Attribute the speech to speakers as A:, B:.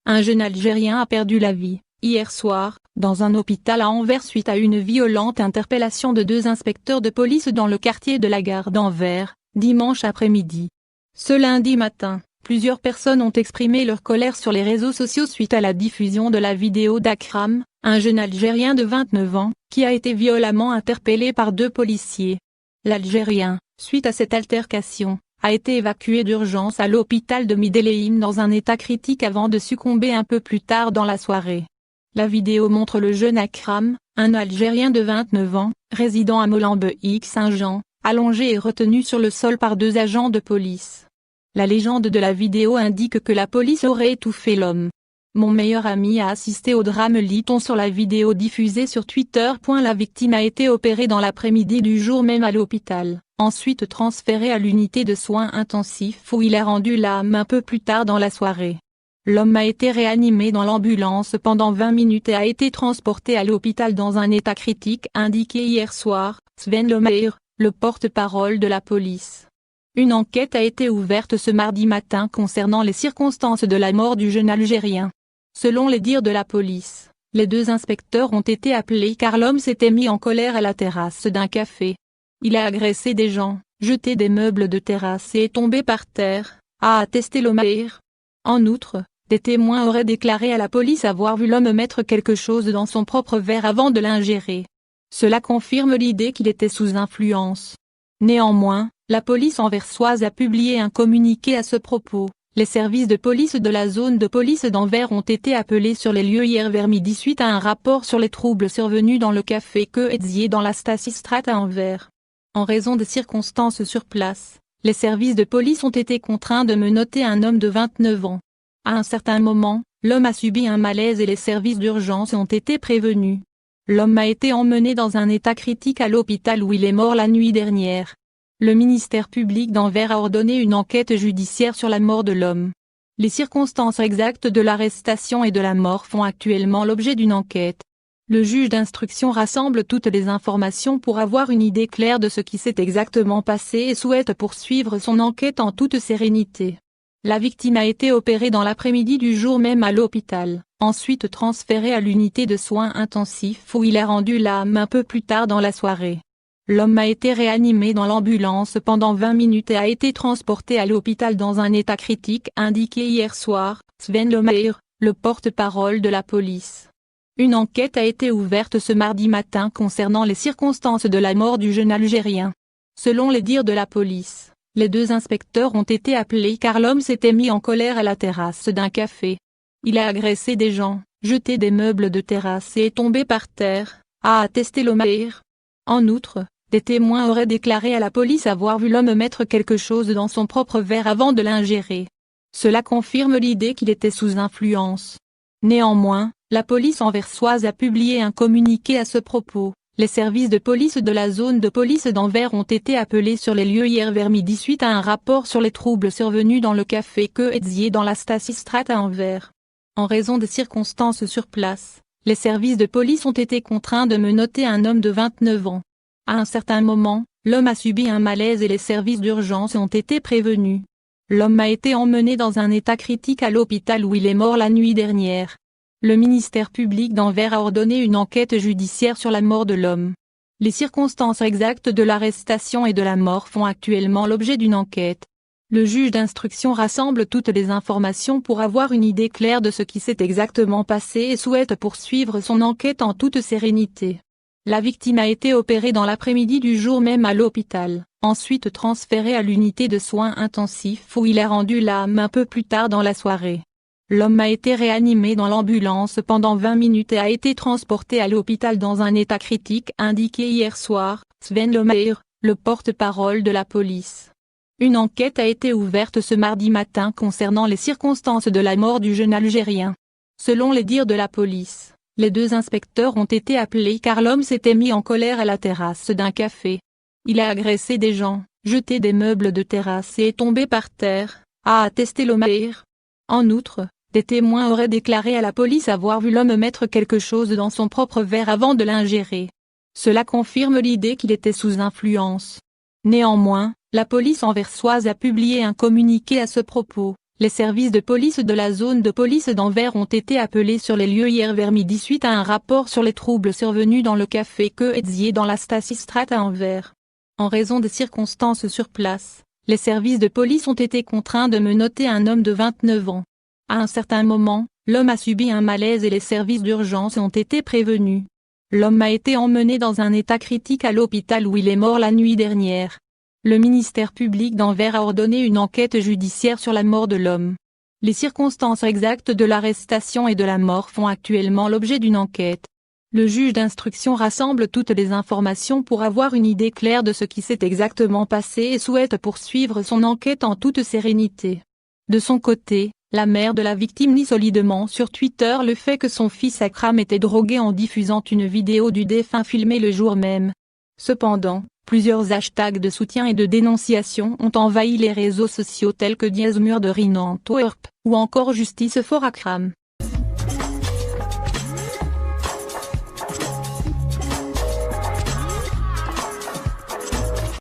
A: Un jeune Algérien a perdu la vie, hier soir, dans un hôpital à Anvers suite à une violente interpellation de deux inspecteurs de police dans le quartier de la gare d'Anvers, dimanche après-midi. Ce lundi matin, plusieurs personnes ont exprimé leur colère sur les réseaux sociaux suite à la diffusion de la vidéo d'Akram, un jeune Algérien de 29 ans, qui a été violemment interpellé par deux policiers. L'Algérien, suite à cette altercation, a été évacué d'urgence à l'hôpital de Middelheim dans un état critique avant de succomber un peu plus tard dans la soirée. La vidéo montre le jeune Akram, un Algérien de 29 ans, résidant à Molenbeek-Saint-Jean, allongé et retenu sur le sol par deux agents de police. La légende de la vidéo indique que la police aurait étouffé l'homme. Mon meilleur ami a assisté au drame, lit-on sur la vidéo diffusée sur Twitter. La victime a été opérée dans l'après-midi du jour même à l'hôpital, ensuite transféré à l'unité de soins intensifs où il est rendu l'âme un peu plus tard dans la soirée. L'homme a été réanimé dans l'ambulance pendant 20 minutes et a été transporté à l'hôpital dans un état critique, indiqué hier soir, Sven Lemaire, le porte-parole de la police. Une enquête a été ouverte ce mardi matin concernant les circonstances de la mort du jeune Algérien. Selon les dires de la police, les deux inspecteurs ont été appelés car l'homme s'était mis en colère à la terrasse d'un café. Il a agressé des gens, jeté des meubles de terrasse et est tombé par terre, a attesté Lemaire. En outre, des témoins auraient déclaré à la police avoir vu l'homme mettre quelque chose dans son propre verre avant de l'ingérer. Cela confirme l'idée qu'il était sous influence. Néanmoins, la police anversoise a publié un communiqué à ce propos. Les services de police de la zone de police d'Anvers ont été appelés sur les lieux hier vers midi suite à un rapport sur les troubles survenus dans le café Keetzier dans la Statistraat à Anvers. En raison des circonstances sur place, les services de police ont été contraints de menotter un homme de 29 ans. À un certain moment, l'homme a subi un malaise et les services d'urgence ont été prévenus. L'homme a été emmené dans un état critique à l'hôpital où il est mort la nuit dernière. Le ministère public d'Anvers a ordonné une enquête judiciaire sur la mort de l'homme. Les circonstances exactes de l'arrestation et de la mort font actuellement l'objet d'une enquête. Le juge d'instruction rassemble toutes les informations pour avoir une idée claire de ce qui s'est exactement passé et souhaite poursuivre son enquête en toute sérénité. La victime a été opérée dans l'après-midi du jour même à l'hôpital, ensuite transféré à l'unité de soins intensifs où il est rendu l'âme un peu plus tard dans la soirée. L'homme a été réanimé dans l'ambulance pendant 20 minutes et a été transporté à l'hôpital dans un état critique, indiqué hier soir, Sven Lemaire, le porte-parole de la police. Une enquête a été ouverte ce mardi matin concernant les circonstances de la mort du jeune Algérien. Selon les dires de la police, les deux inspecteurs ont été appelés car l'homme s'était mis en colère à la terrasse d'un café. Il a agressé des gens, jeté des meubles de terrasse et est tombé par terre, a attesté Lemaire. En outre, des témoins auraient déclaré à la police avoir vu l'homme mettre quelque chose dans son propre verre avant de l'ingérer. Cela confirme l'idée qu'il était sous influence. Néanmoins, la police anversoise a publié un communiqué à ce propos. Les services de police de la zone de police d'Anvers ont été appelés sur les lieux hier vers midi suite à un rapport sur les troubles survenus dans le café Keetzier dans la Statistraat à Anvers. En raison des circonstances sur place, les services de police ont été contraints de menotter un homme de 29 ans. À un certain moment, l'homme a subi un malaise et les services d'urgence ont été prévenus. L'homme a été emmené dans un état critique à l'hôpital où il est mort la nuit dernière. Le ministère public d'Anvers a ordonné une enquête judiciaire sur la mort de l'homme. Les circonstances exactes de l'arrestation et de la mort font actuellement l'objet d'une enquête. Le juge d'instruction rassemble toutes les informations pour avoir une idée claire de ce qui s'est exactement passé et souhaite poursuivre son enquête en toute sérénité. La victime a été opérée dans l'après-midi du jour même à l'hôpital, ensuite transféré à l'unité de soins intensifs où il est rendu l'âme un peu plus tard dans la soirée. L'homme a été réanimé dans l'ambulance pendant 20 minutes et a été transporté à l'hôpital dans un état critique, indiqué hier soir, Sven Lemaire, le porte-parole de la police. Une enquête a été ouverte ce mardi matin concernant les circonstances de la mort du jeune Algérien. Selon les dires de la police, les deux inspecteurs ont été appelés car l'homme s'était mis en colère à la terrasse d'un café. Il a agressé des gens, jeté des meubles de terrasse et est tombé par terre, a attesté Lemaire. En outre, des témoins auraient déclaré à la police avoir vu l'homme mettre quelque chose dans son propre verre avant de l'ingérer. Cela confirme l'idée qu'il était sous influence. Néanmoins, la police anversoise a publié un communiqué à ce propos. Les services de police de la zone de police d'Anvers ont été appelés sur les lieux hier vers midi suite à un rapport sur les troubles survenus dans le café Coetsier dans la Statistraat à Anvers. En raison des circonstances sur place, les services de police ont été contraints de menotter un homme de 29 ans. À un certain moment, l'homme a subi un malaise et les services d'urgence ont été prévenus. L'homme a été emmené dans un état critique à l'hôpital où il est mort la nuit dernière. Le ministère public d'Anvers a ordonné une enquête judiciaire sur la mort de l'homme. Les circonstances exactes de l'arrestation et de la mort font actuellement l'objet d'une enquête. Le juge d'instruction rassemble toutes les informations pour avoir une idée claire de ce qui s'est exactement passé et souhaite poursuivre son enquête en toute sérénité. De son côté, la mère de la victime nie solidement sur Twitter le fait que son fils Akram était drogué en diffusant une vidéo du défunt filmée le jour même. Cependant, plusieurs hashtags de soutien et de dénonciation ont envahi les réseaux sociaux tels que #murderInAntwerp ou encore Justice for Akram.